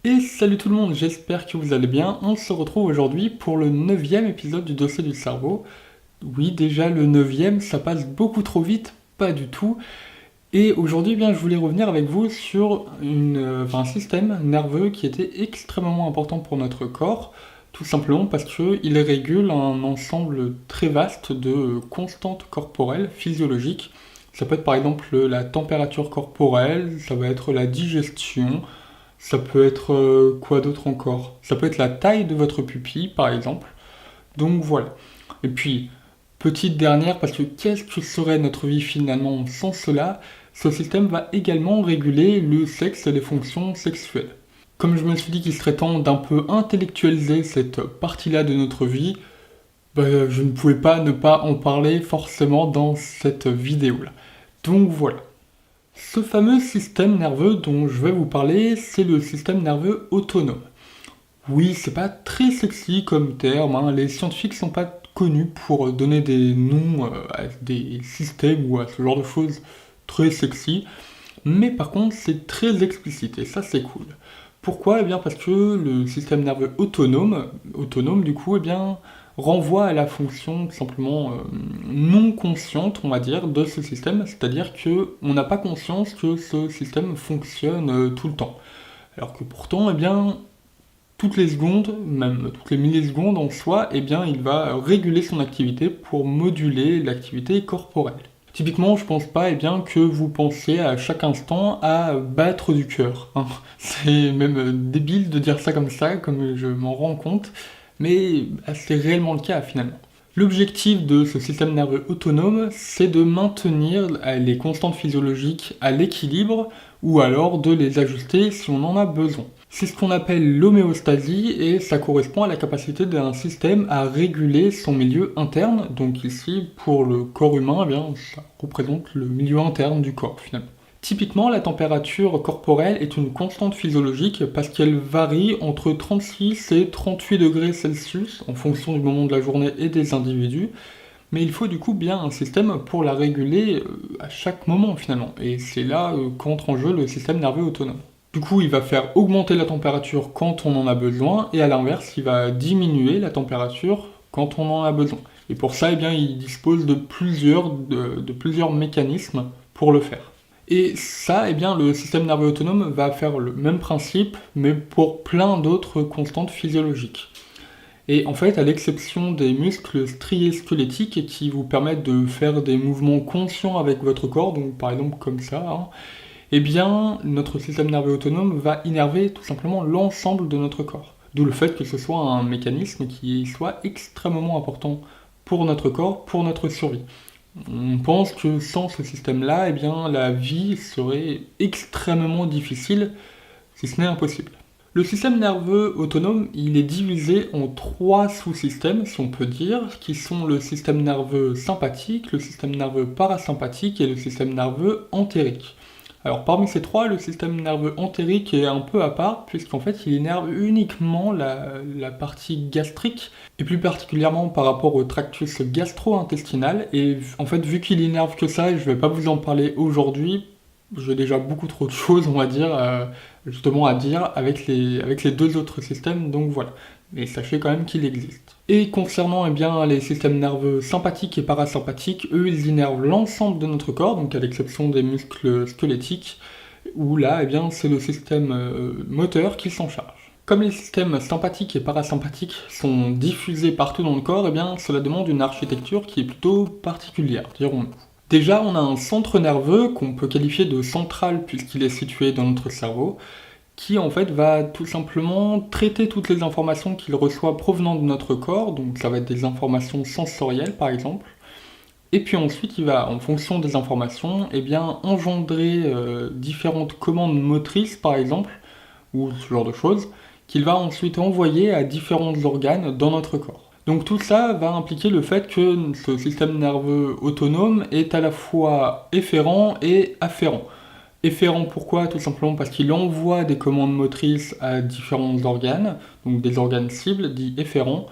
Et salut tout le monde, j'espère que vous allez bien. On se retrouve aujourd'hui pour le 9e épisode du dossier du cerveau. Oui, déjà le 9e, ça passe beaucoup trop vite, pas du tout. Et aujourd'hui, bien, je voulais revenir avec vous sur un système nerveux qui était extrêmement important pour notre corps, tout simplement parce qu'il régule un ensemble très vaste de constantes corporelles, physiologiques. Ça peut être par exemple la température corporelle, ça va être la digestion, ça peut être quoi d'autre encore? Ça peut être la taille de votre pupille, par exemple. Donc voilà. Et puis, petite dernière, parce que qu'est-ce que serait notre vie finalement sans cela? Ce système va également réguler le sexe et les fonctions sexuelles. Comme je me suis dit qu'il serait temps d'un peu intellectualiser cette partie-là de notre vie, je ne pouvais pas ne pas en parler forcément dans cette vidéo-là. Donc voilà. Ce fameux système nerveux dont je vais vous parler, c'est le système nerveux autonome. Oui, c'est pas très sexy comme terme, hein. Les scientifiques sont pas connus pour donner des noms à des systèmes ou à ce genre de choses très sexy, mais par contre c'est très explicite et ça c'est cool. Pourquoi? Eh bien parce que le système nerveux autonome du coup, eh bien, renvoie à la fonction tout simplement non consciente, on va dire, de ce système, c'est-à-dire que on n'a pas conscience que ce système fonctionne tout le temps. Alors que pourtant, eh bien, toutes les secondes, même toutes les millisecondes en soi, eh bien, il va réguler son activité pour moduler l'activité corporelle. Typiquement, je pense pas eh bien, que vous pensiez à chaque instant à battre du cœur, hein. C'est même débile de dire ça, comme je m'en rends compte, mais c'est réellement le cas finalement. L'objectif de ce système nerveux autonome, c'est de maintenir les constantes physiologiques à l'équilibre ou alors de les ajuster si on en a besoin. C'est ce qu'on appelle l'homéostasie et ça correspond à la capacité d'un système à réguler son milieu interne. Donc ici, pour le corps humain, eh bien, ça représente le milieu interne du corps finalement. Typiquement, la température corporelle est une constante physiologique parce qu'elle varie entre 36 et 38 degrés Celsius en fonction du moment de la journée et des individus. Mais il faut du coup bien un système pour la réguler à chaque moment finalement. Et c'est là qu'entre en jeu le système nerveux autonome. Du coup, il va faire augmenter la température quand on en a besoin, et à l'inverse, il va diminuer la température quand on en a besoin. Et pour ça, eh bien, il dispose de plusieurs mécanismes pour le faire. Et ça, eh bien, le système nerveux autonome va faire le même principe, mais pour plein d'autres constantes physiologiques. Et en fait, à l'exception des muscles striés squelettiques qui vous permettent de faire des mouvements conscients avec votre corps, donc par exemple comme ça, hein, eh bien, notre système nerveux autonome va innerver tout simplement l'ensemble de notre corps. D'où le fait que ce soit un mécanisme qui soit extrêmement important pour notre corps, pour notre survie. On pense que sans ce système-là, eh bien, la vie serait extrêmement difficile, si ce n'est impossible. Le système nerveux autonome, il est divisé en trois sous-systèmes, si on peut dire, qui sont le système nerveux sympathique, le système nerveux parasympathique et le système nerveux entérique. Alors parmi ces trois, le système nerveux entérique est un peu à part, puisqu'en fait il innerve uniquement la partie gastrique, et plus particulièrement par rapport au tractus gastro-intestinal, et en fait vu qu'il innerve que ça, je vais pas vous en parler aujourd'hui, j'ai déjà beaucoup trop de choses, on va dire, justement à dire avec les deux autres systèmes, donc voilà. Mais sachez quand même qu'il existe. Et concernant eh bien, les systèmes nerveux sympathiques et parasympathiques, eux ils innervent l'ensemble de notre corps, donc à l'exception des muscles squelettiques, où là eh bien, c'est le système moteur qui s'en charge. Comme les systèmes sympathiques et parasympathiques sont diffusés partout dans le corps, eh bien, cela demande une architecture qui est plutôt particulière, dirons-nous. Déjà, on a un centre nerveux qu'on peut qualifier de central puisqu'il est situé dans notre cerveau, qui en fait va tout simplement traiter toutes les informations qu'il reçoit provenant de notre corps, donc ça va être des informations sensorielles par exemple, et puis ensuite il va, en fonction des informations, eh bien, engendrer différentes commandes motrices par exemple, ou ce genre de choses, qu'il va ensuite envoyer à différents organes dans notre corps. Donc tout ça va impliquer le fait que ce système nerveux autonome est à la fois efférent et afférent. Efférent pourquoi? Tout simplement parce qu'il envoie des commandes motrices à différents organes, donc des organes cibles, dits efférents,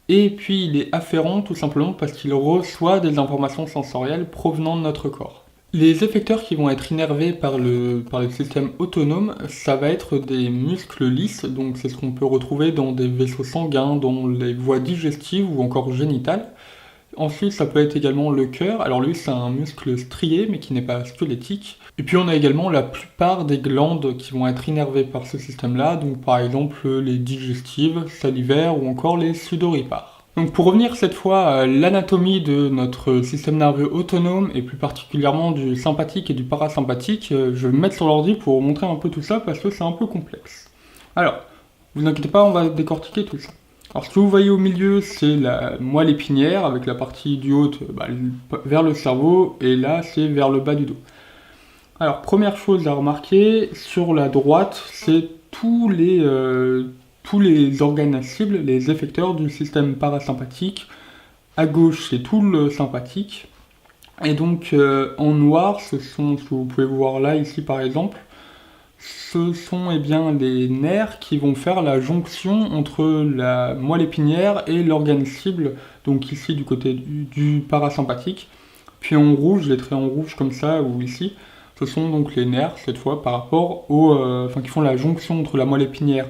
et puis il est afférent tout simplement parce qu'il reçoit des informations sensorielles provenant de notre corps. Les effecteurs qui vont être innervés par le système autonome, ça va être des muscles lisses, donc c'est ce qu'on peut retrouver dans des vaisseaux sanguins, dans les voies digestives ou encore génitales. Ensuite, ça peut être également le cœur. Alors lui, c'est un muscle strié, mais qui n'est pas squelettique. Et puis on a également la plupart des glandes qui vont être innervées par ce système-là, donc par exemple les digestives, salivaires ou encore les sudoripares. Donc pour revenir cette fois à l'anatomie de notre système nerveux autonome, et plus particulièrement du sympathique et du parasympathique, je vais me mettre sur l'ordi pour vous montrer un peu tout ça parce que c'est un peu complexe. Alors, vous inquiétez pas, on va décortiquer tout ça. Alors ce que vous voyez au milieu, c'est la moelle épinière avec la partie du haut vers le cerveau et là c'est vers le bas du dos. Alors première chose à remarquer, sur la droite, c'est tous les organes cibles, les effecteurs du système parasympathique. À gauche, c'est tout le sympathique. Et donc en noir, ce sont ce que vous pouvez voir là, ici par exemple, ce sont les nerfs qui vont faire la jonction entre la moelle épinière et l'organe cible, donc ici du côté du parasympathique. Puis en rouge, les traits en rouge comme ça, ou ici, ce sont donc les nerfs, cette fois, par rapport qui font la jonction entre la moelle épinière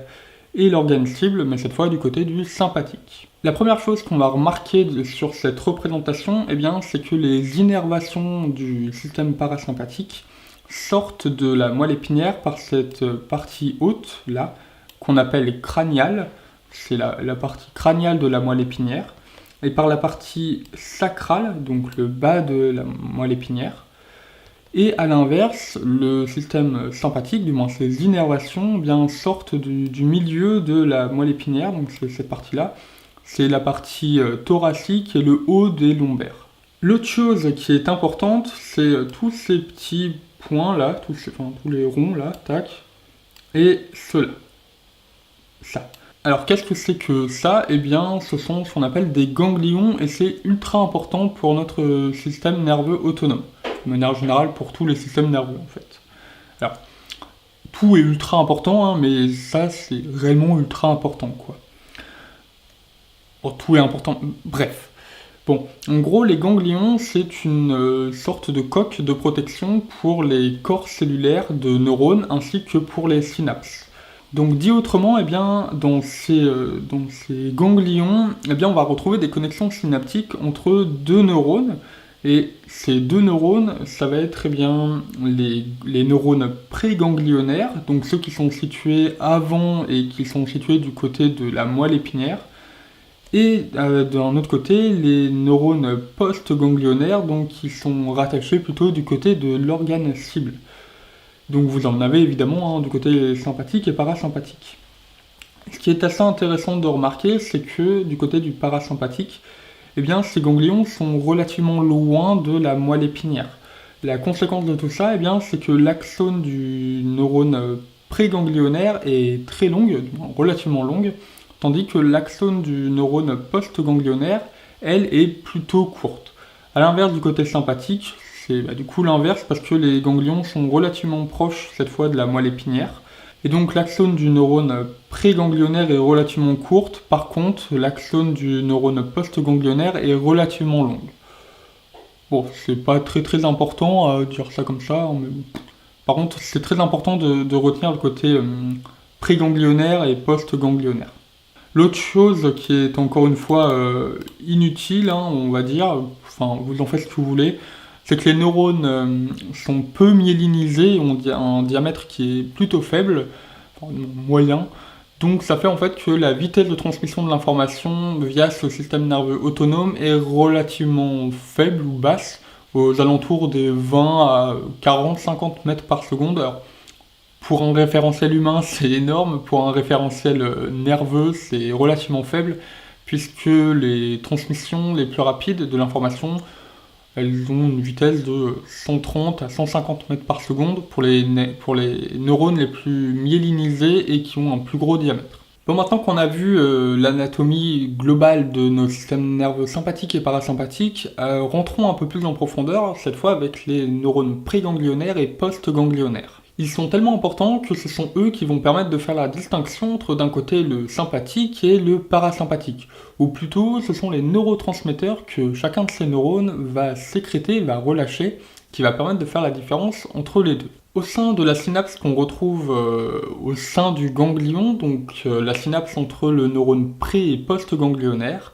et l'organe cible, mais cette fois du côté du sympathique. La première chose qu'on va remarquer sur cette représentation, c'est que les innervations du système parasympathique sortent de la moelle épinière par cette partie haute, là, qu'on appelle crâniale, c'est la partie crâniale de la moelle épinière, et par la partie sacrale, donc le bas de la moelle épinière. Et à l'inverse, le système sympathique, du moins ses innervations, sortent du milieu de la moelle épinière, donc c'est cette partie-là, c'est la partie thoracique et le haut des lombaires. L'autre chose qui est importante, c'est tous ces petits points là, tous les ronds là, tac, et cela. Ça. Alors qu'est-ce que c'est que ça? Ce sont ce qu'on appelle des ganglions et c'est ultra important pour notre système nerveux autonome. De manière générale pour tous les systèmes nerveux en fait. Alors, tout est ultra important, mais ça c'est réellement ultra important quoi. Bon, tout est important, bref. Bon, en gros, les ganglions, c'est une sorte de coque de protection pour les corps cellulaires de neurones ainsi que pour les synapses. Donc, dit autrement, dans ces ganglions, on va retrouver des connexions synaptiques entre deux neurones. Et ces deux neurones, ça va être les neurones préganglionnaires, donc ceux qui sont situés avant et qui sont situés du côté de la moelle épinière. Et d'un autre côté, les neurones post-ganglionnaires, donc qui sont rattachés plutôt du côté de l'organe cible. Donc vous en avez évidemment du côté sympathique et parasympathique. Ce qui est assez intéressant de remarquer, c'est que du côté du parasympathique, ces ganglions sont relativement loin de la moelle épinière. La conséquence de tout ça, c'est que l'axone du neurone préganglionnaire est très longue, relativement longue, tandis que l'axone du neurone post-ganglionnaire, elle, est plutôt courte. A l'inverse du côté sympathique, c'est du coup l'inverse parce que les ganglions sont relativement proches cette fois de la moelle épinière. Et donc l'axone du neurone préganglionnaire est relativement courte, par contre l'axone du neurone post-ganglionnaire est relativement longue. Bon, c'est pas très important à dire ça comme ça, mais par contre c'est très important de retenir le côté préganglionnaire et post-ganglionnaire. L'autre chose qui est encore une fois inutile, on va dire, vous en faites ce que vous voulez, c'est que les neurones sont peu myélinisés, ont un diamètre qui est plutôt faible, moyen, donc ça fait en fait que la vitesse de transmission de l'information via ce système nerveux autonome est relativement faible ou basse, aux alentours des 20 à 40-50 mètres par seconde. Alors, pour un référentiel humain, c'est énorme, pour un référentiel nerveux, c'est relativement faible, puisque les transmissions les plus rapides de l'information, elles ont une vitesse de 130 à 150 mètres par seconde pour les neurones les plus myélinisés et qui ont un plus gros diamètre. Bon, maintenant qu'on a vu l'anatomie globale de nos systèmes nerveux sympathiques et parasympathiques, rentrons un peu plus en profondeur, cette fois avec les neurones préganglionnaires et post-ganglionnaires. Ils sont tellement importants que ce sont eux qui vont permettre de faire la distinction entre d'un côté le sympathique et le parasympathique. Ou plutôt, ce sont les neurotransmetteurs que chacun de ces neurones va sécréter, va relâcher, qui va permettre de faire la différence entre les deux. Au sein de la synapse qu'on retrouve au sein du ganglion, donc la synapse entre le neurone pré- et post-ganglionnaire,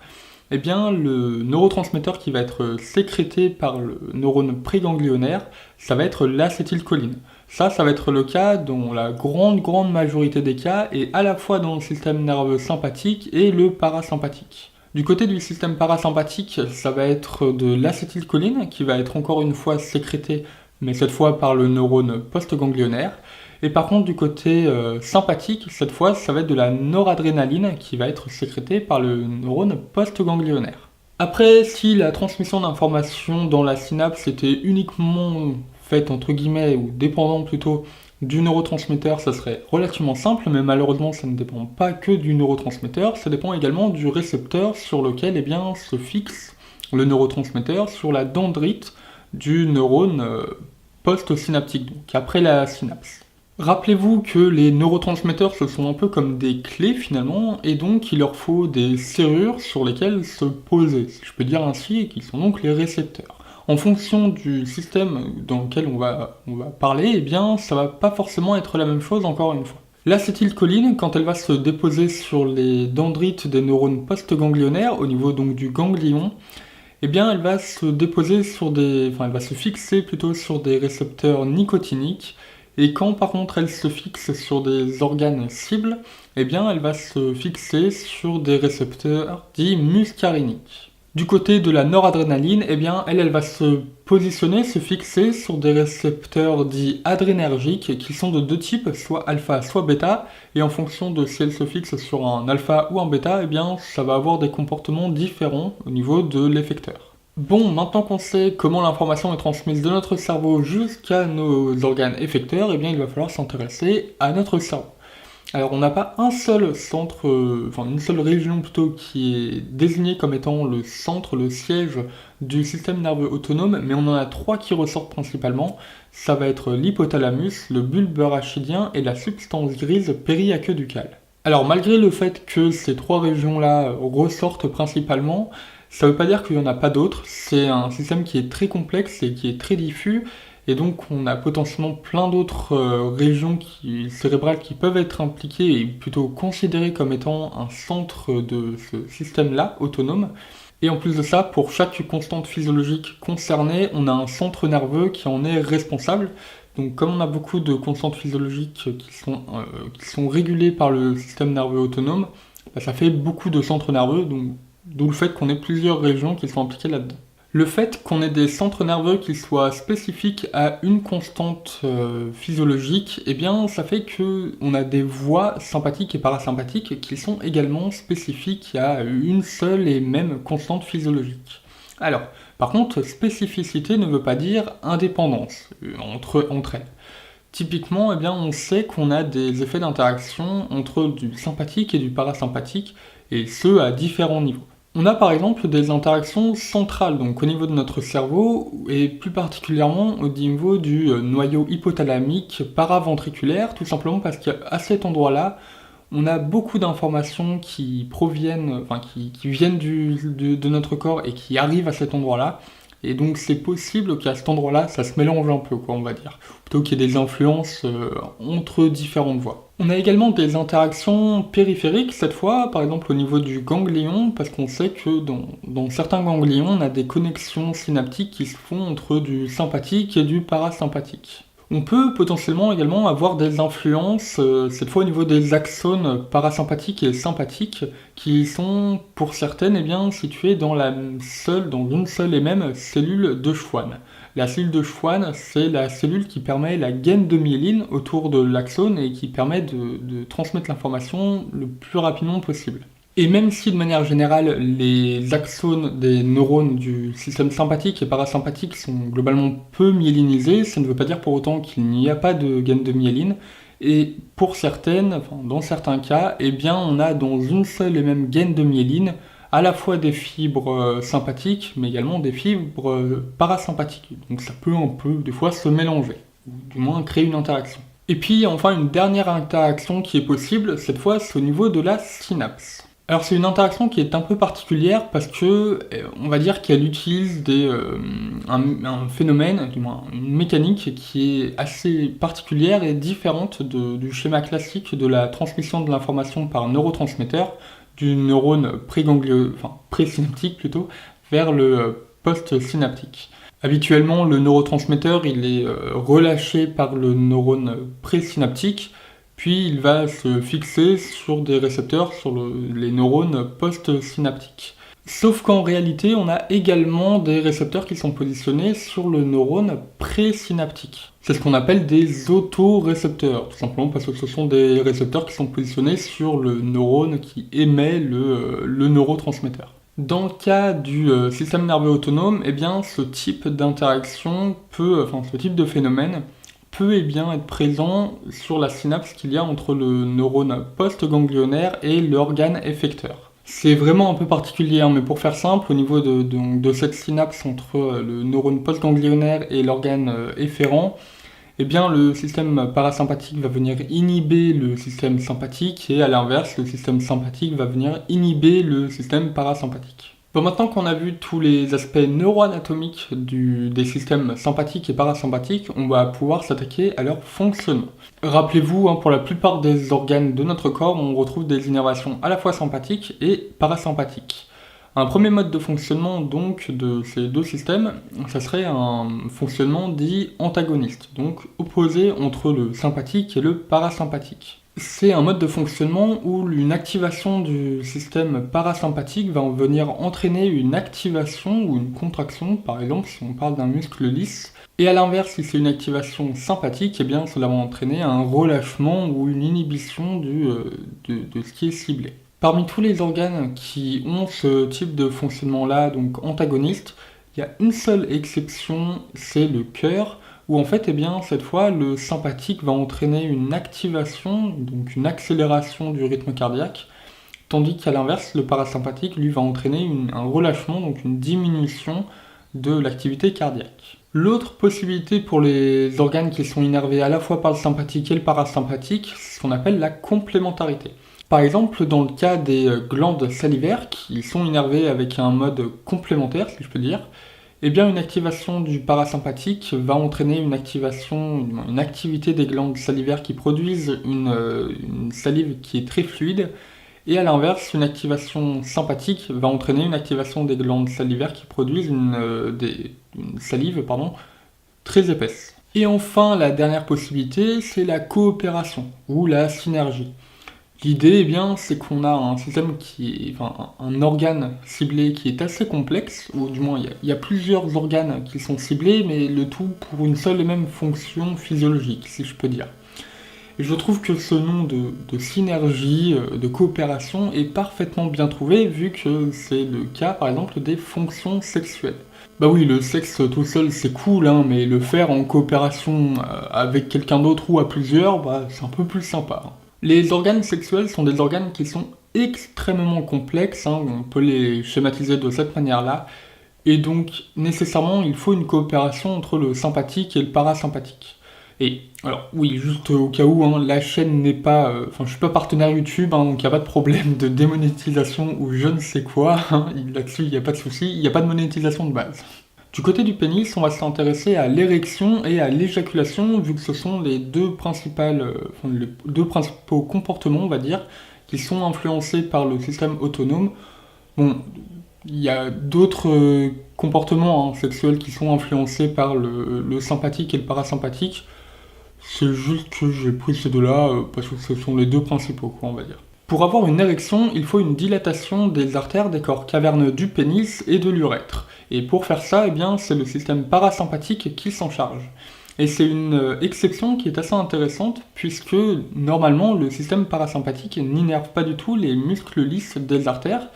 eh bien le neurotransmetteur qui va être sécrété par le neurone préganglionnaire, ça va être l'acétylcholine. Ça va être le cas dans la grande majorité des cas, et à la fois dans le système nerveux sympathique et le parasympathique. Du côté du système parasympathique, ça va être de l'acétylcholine qui va être encore une fois sécrétée, mais cette fois par le neurone post-ganglionnaire. Et par contre, du côté sympathique, cette fois, ça va être de la noradrénaline qui va être sécrétée par le neurone post-ganglionnaire. Après, si la transmission d'informations dans la synapse était uniquement faite entre guillemets, ou dépendant plutôt du neurotransmetteur, ça serait relativement simple, mais malheureusement ça ne dépend pas que du neurotransmetteur, ça dépend également du récepteur sur lequel se fixe le neurotransmetteur sur la dendrite du neurone post-synaptique, donc après la synapse. Rappelez-vous que les neurotransmetteurs, ce sont un peu comme des clés finalement, et donc il leur faut des serrures sur lesquelles se poser, si je peux dire ainsi, et qui sont donc les récepteurs. En fonction du système dans lequel on va parler, eh bien ça va pas forcément être la même chose encore une fois. L'acétylcholine, quand elle va se déposer sur les dendrites des neurones post-ganglionnaires, au niveau donc du ganglion, eh bien elle va se déposer elle va se fixer plutôt sur des récepteurs nicotiniques, et quand par contre elle se fixe sur des organes cibles, eh bien elle va se fixer sur des récepteurs dits muscariniques. Du côté de la noradrénaline, eh bien elle va se positionner, se fixer sur des récepteurs dits adrénergiques qui sont de deux types, soit alpha, soit bêta, et en fonction de si elle se fixe sur un alpha ou un bêta, eh bien ça va avoir des comportements différents au niveau de l'effecteur. Bon, maintenant qu'on sait comment l'information est transmise de notre cerveau jusqu'à nos organes effecteurs, eh bien il va falloir s'intéresser à notre cerveau. Alors on n'a pas un seul centre, une seule région plutôt qui est désignée comme étant le centre, le siège du système nerveux autonome, mais on en a trois qui ressortent principalement. Ça va être l'hypothalamus, le bulbe rachidien et la substance grise périaqueducale. Alors malgré le fait que ces trois régions-là ressortent principalement, ça ne veut pas dire qu'il n'y en a pas d'autres. C'est un système qui est très complexe et qui est très diffus. Et donc on a potentiellement plein d'autres régions cérébrales qui peuvent être impliquées et plutôt considérées comme étant un centre de ce système-là, autonome. Et en plus de ça, pour chaque constante physiologique concernée, on a un centre nerveux qui en est responsable. Donc comme on a beaucoup de constantes physiologiques qui sont régulées par le système nerveux autonome, ça fait beaucoup de centres nerveux, d'où le fait qu'on ait plusieurs régions qui sont impliquées là-dedans. Le fait qu'on ait des centres nerveux qui soient spécifiques à une constante physiologique, eh bien ça fait qu'on a des voies sympathiques et parasympathiques qui sont également spécifiques à une seule et même constante physiologique. Alors, par contre, spécificité ne veut pas dire indépendance entre elles. Typiquement, eh bien, on sait qu'on a des effets d'interaction entre du sympathique et du parasympathique, et ce à différents niveaux. On a par exemple des interactions centrales, donc au niveau de notre cerveau, et plus particulièrement au niveau du noyau hypothalamique paraventriculaire, tout simplement parce qu'à cet endroit-là, on a beaucoup d'informations qui viennent de notre corps et qui arrivent à cet endroit-là. Et donc c'est possible qu'à cet endroit-là, ça se mélange un peu, on va dire. Plutôt qu'il y ait des influences entre différentes voies. On a également des interactions périphériques, cette fois, par exemple au niveau du ganglion, parce qu'on sait que dans certains ganglions, on a des connexions synaptiques qui se font entre du sympathique et du parasympathique. On peut potentiellement également avoir des influences, cette fois au niveau des axones parasympathiques et sympathiques, qui sont pour certaines situées dans une seule et même cellule de Schwann. La cellule de Schwann, c'est la cellule qui permet la gaine de myéline autour de l'axone et qui permet de transmettre l'information le plus rapidement possible. Et même si de manière générale les axones des neurones du système sympathique et parasympathique sont globalement peu myélinisés, ça ne veut pas dire pour autant qu'il n'y a pas de gaine de myéline. Et dans certains cas, on a dans une seule et même gaine de myéline à la fois des fibres sympathiques, mais également des fibres parasympathiques. Donc ça peut un peu des fois se mélanger, ou du moins créer une interaction. Et puis enfin une dernière interaction qui est possible, cette fois c'est au niveau de la synapse. Alors c'est une interaction qui est un peu particulière parce que, on va dire qu'elle utilise un phénomène, du moins une mécanique qui est assez particulière et différente du schéma classique de la transmission de l'information par neurotransmetteur du neurone présynaptique plutôt, vers le post-synaptique. Habituellement, le neurotransmetteur il est relâché par le neurone présynaptique, puis il va se fixer sur des récepteurs sur les neurones post-synaptiques. Sauf qu'en réalité, on a également des récepteurs qui sont positionnés sur le neurone présynaptique. C'est ce qu'on appelle des autorécepteurs, tout simplement parce que ce sont des récepteurs qui sont positionnés sur le neurone qui émet le neurotransmetteur. Dans le cas du système nerveux autonome, eh bien, ce type d'interaction ce type de phénomène peut être présent sur la synapse qu'il y a entre le neurone post-ganglionnaire et l'organe effecteur. C'est vraiment un peu particulier, hein, mais pour faire simple, au niveau de cette synapse entre le neurone post-ganglionnaire et l'organe efférent, eh bien, le système parasympathique va venir inhiber le système sympathique et à l'inverse, le système sympathique va venir inhiber le système parasympathique. Bon, maintenant qu'on a vu tous les aspects neuroanatomiques des systèmes sympathiques et parasympathiques, on va pouvoir s'attaquer à leur fonctionnement. Rappelez-vous, hein, pour la plupart des organes de notre corps, on retrouve des innervations à la fois sympathiques et parasympathiques. Un premier mode de fonctionnement donc de ces deux systèmes, ça serait un fonctionnement dit antagoniste, donc opposé entre le sympathique et le parasympathique. C'est un mode de fonctionnement où une activation du système parasympathique va venir entraîner une activation ou une contraction, par exemple si on parle d'un muscle lisse, et à l'inverse, si c'est une activation sympathique, eh bien cela va entraîner un relâchement ou une inhibition de ce qui est ciblé. Parmi tous les organes qui ont ce type de fonctionnement-là, donc antagoniste, il y a une seule exception, c'est le cœur, où en fait, cette fois, le sympathique va entraîner une activation, donc une accélération du rythme cardiaque, tandis qu'à l'inverse, le parasympathique, lui, va entraîner un relâchement, donc une diminution de l'activité cardiaque. L'autre possibilité pour les organes qui sont innervés à la fois par le sympathique et le parasympathique, c'est ce qu'on appelle la complémentarité. Par exemple, dans le cas des glandes salivaires qui sont innervées avec un mode complémentaire, si je peux dire, eh bien une activation du parasympathique va entraîner une activité des glandes salivaires qui produisent une salive qui est très fluide, et à l'inverse, une activation sympathique va entraîner une activation des glandes salivaires qui produisent une salive très épaisse. Et enfin, la dernière possibilité, c'est la coopération ou la synergie. L'idée, c'est qu'on a un système un organe ciblé qui est assez complexe, ou du moins il y a plusieurs organes qui sont ciblés, mais le tout pour une seule et même fonction physiologique, si je peux dire. Et je trouve que ce nom de synergie, de coopération est parfaitement bien trouvé, vu que c'est le cas, par exemple, des fonctions sexuelles. Bah oui, le sexe tout seul c'est cool, hein, mais le faire en coopération avec quelqu'un d'autre ou à plusieurs, c'est un peu plus sympa, hein. Les organes sexuels sont des organes qui sont extrêmement complexes, hein, on peut les schématiser de cette manière-là, et donc nécessairement il faut une coopération entre le sympathique et le parasympathique. Et alors oui, juste au cas où, hein, la chaîne n'est pas, je suis pas partenaire YouTube, hein, donc il n'y a pas de problème de démonétisation ou je ne sais quoi, hein, là-dessus il n'y a pas de souci, il n'y a pas de monétisation de base. Du côté du pénis, on va s'intéresser à l'érection et à l'éjaculation, vu que ce sont les deux principaux comportements, on va dire, qui sont influencés par le système autonome. Bon, il y a d'autres comportements sexuels qui sont influencés par le sympathique et le parasympathique. C'est juste que j'ai pris ces deux-là parce que ce sont les deux principaux, on va dire. Pour avoir une érection, il faut une dilatation des artères des corps caverneux du pénis et de l'urètre. Et pour faire ça, c'est le système parasympathique qui s'en charge. Et c'est une exception qui est assez intéressante, puisque normalement, le système parasympathique n'innerve pas du tout les muscles lisses des artères.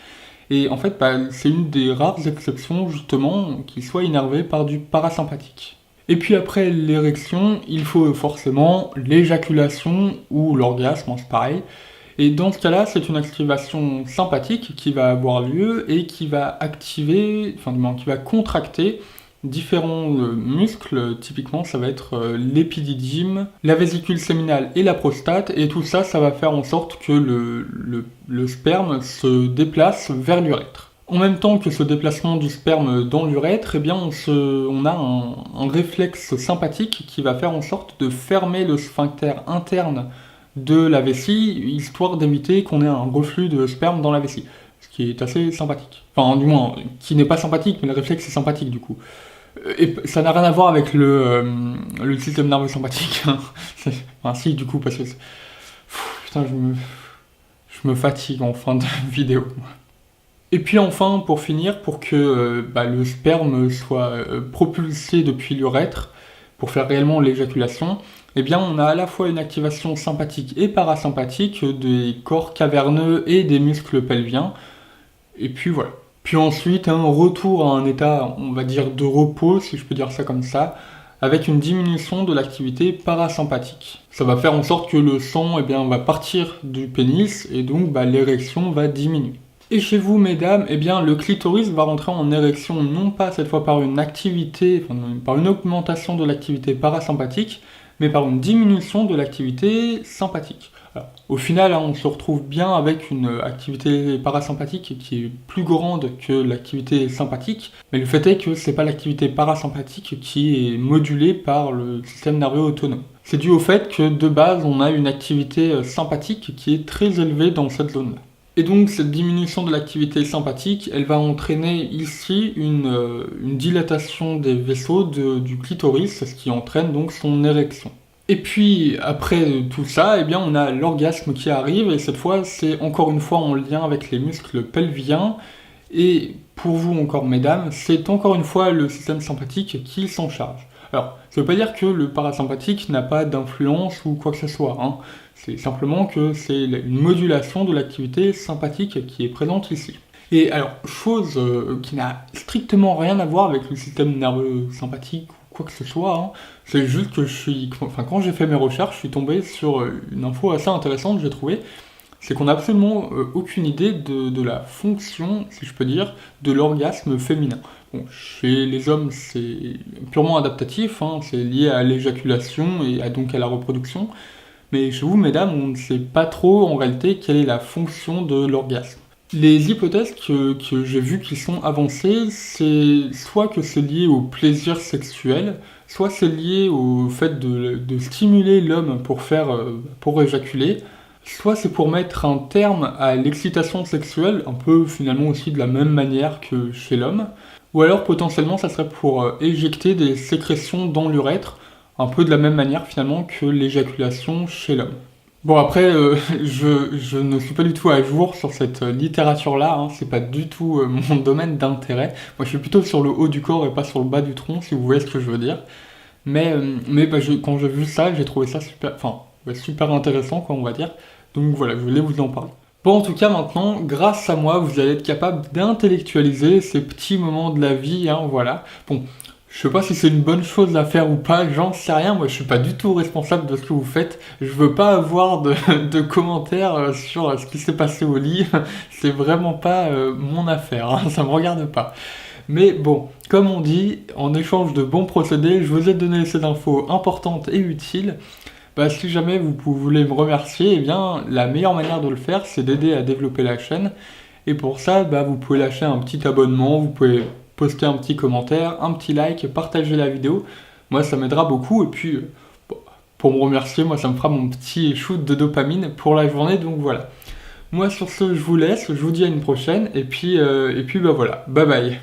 Et en fait, c'est une des rares exceptions, justement, qui soit innervé par du parasympathique. Et puis après l'érection, il faut forcément l'éjaculation ou l'orgasme, c'est pareil. Et dans ce cas-là, c'est une activation sympathique qui va avoir lieu et qui va activer, qui va contracter différents muscles. Typiquement, ça va être l'épididyme, la vésicule séminale et la prostate, et tout ça, ça va faire en sorte que le sperme se déplace vers l'urètre. En même temps que ce déplacement du sperme dans l'urètre, eh bien on a un réflexe sympathique qui va faire en sorte de fermer le sphincter interne de la vessie, histoire d'éviter qu'on ait un reflux de sperme dans la vessie. Ce qui est assez sympathique. Enfin, du moins, qui n'est pas sympathique, mais le réflexe est sympathique du coup. Et ça n'a rien à voir avec le système nerveux sympathique. Enfin, si, du coup, parce que... Putain, je me fatigue en fin de vidéo. Et puis enfin, pour finir, pour que le sperme soit propulsé depuis l'urètre, pour faire réellement l'éjaculation, eh bien on a à la fois une activation sympathique et parasympathique des corps caverneux et des muscles pelviens. Et puis voilà. Puis ensuite, un retour à un état, on va dire, de repos, si je peux dire ça comme ça, avec une diminution de l'activité parasympathique. Ça va faire en sorte que le sang va partir du pénis et donc l'érection va diminuer. Et chez vous, mesdames, le clitoris va rentrer en érection non pas cette fois par une activité, par une augmentation de l'activité parasympathique, mais par une diminution de l'activité sympathique. Alors, au final, on se retrouve bien avec une activité parasympathique qui est plus grande que l'activité sympathique, mais le fait est que c'est pas l'activité parasympathique qui est modulée par le système nerveux autonome. C'est dû au fait que de base, on a une activité sympathique qui est très élevée dans cette zone-là. Et donc cette diminution de l'activité sympathique, elle va entraîner ici une dilatation des vaisseaux du clitoris, ce qui entraîne donc son érection. Et puis après tout ça, on a l'orgasme qui arrive, et cette fois c'est encore une fois en lien avec les muscles pelviens, et pour vous encore mesdames, c'est encore une fois le système sympathique qui s'en charge. Alors, ça veut pas dire que le parasympathique n'a pas d'influence ou quoi que ce soit, hein. C'est simplement que c'est une modulation de l'activité sympathique qui est présente ici. Et alors, chose qui n'a strictement rien à voir avec le système nerveux sympathique ou quoi que ce soit, hein, c'est juste que quand j'ai fait mes recherches, je suis tombé sur une info assez intéressante, j'ai trouvé. C'est qu'on n'a absolument aucune idée de la fonction, si je peux dire, de l'orgasme féminin. Bon, chez les hommes, c'est purement adaptatif, hein, c'est lié à l'éjaculation et donc à la reproduction. Mais chez vous, mesdames, on ne sait pas trop en réalité quelle est la fonction de l'orgasme. Les hypothèses que j'ai vues qui sont avancées, c'est soit que c'est lié au plaisir sexuel, soit c'est lié au fait de stimuler l'homme pour éjaculer, soit c'est pour mettre un terme à l'excitation sexuelle, un peu finalement aussi de la même manière que chez l'homme, ou alors potentiellement ça serait pour éjecter des sécrétions dans l'urètre, un peu de la même manière finalement que l'éjaculation chez l'homme. Bon après, je ne suis pas du tout à jour sur cette littérature-là, hein, c'est pas du tout mon domaine d'intérêt. Moi je suis plutôt sur le haut du corps et pas sur le bas du tronc, si vous voyez ce que je veux dire. Mais quand j'ai vu ça, j'ai trouvé ça super intéressant, quoi, on va dire. Donc voilà, je voulais vous en parler. Bon, en tout cas, maintenant, grâce à moi, vous allez être capable d'intellectualiser ces petits moments de la vie, hein, voilà. Bon, je sais pas si c'est une bonne chose à faire ou pas, j'en sais rien, moi je suis pas du tout responsable de ce que vous faites, je veux pas avoir de commentaires sur ce qui s'est passé au lit, c'est vraiment pas mon affaire, hein, ça me regarde pas. Mais bon, comme on dit, en échange de bons procédés, je vous ai donné ces infos importantes et utiles. Si jamais vous voulez me remercier, la meilleure manière de le faire, c'est d'aider à développer la chaîne. Et pour ça, vous pouvez lâcher un petit abonnement, vous pouvez poster un petit commentaire, un petit like, partager la vidéo. Moi, ça m'aidera beaucoup. Et puis, pour me remercier, moi, ça me fera mon petit shoot de dopamine pour la journée. Donc voilà. Moi, sur ce, je vous laisse. Je vous dis à une prochaine. Et puis voilà. Bye bye.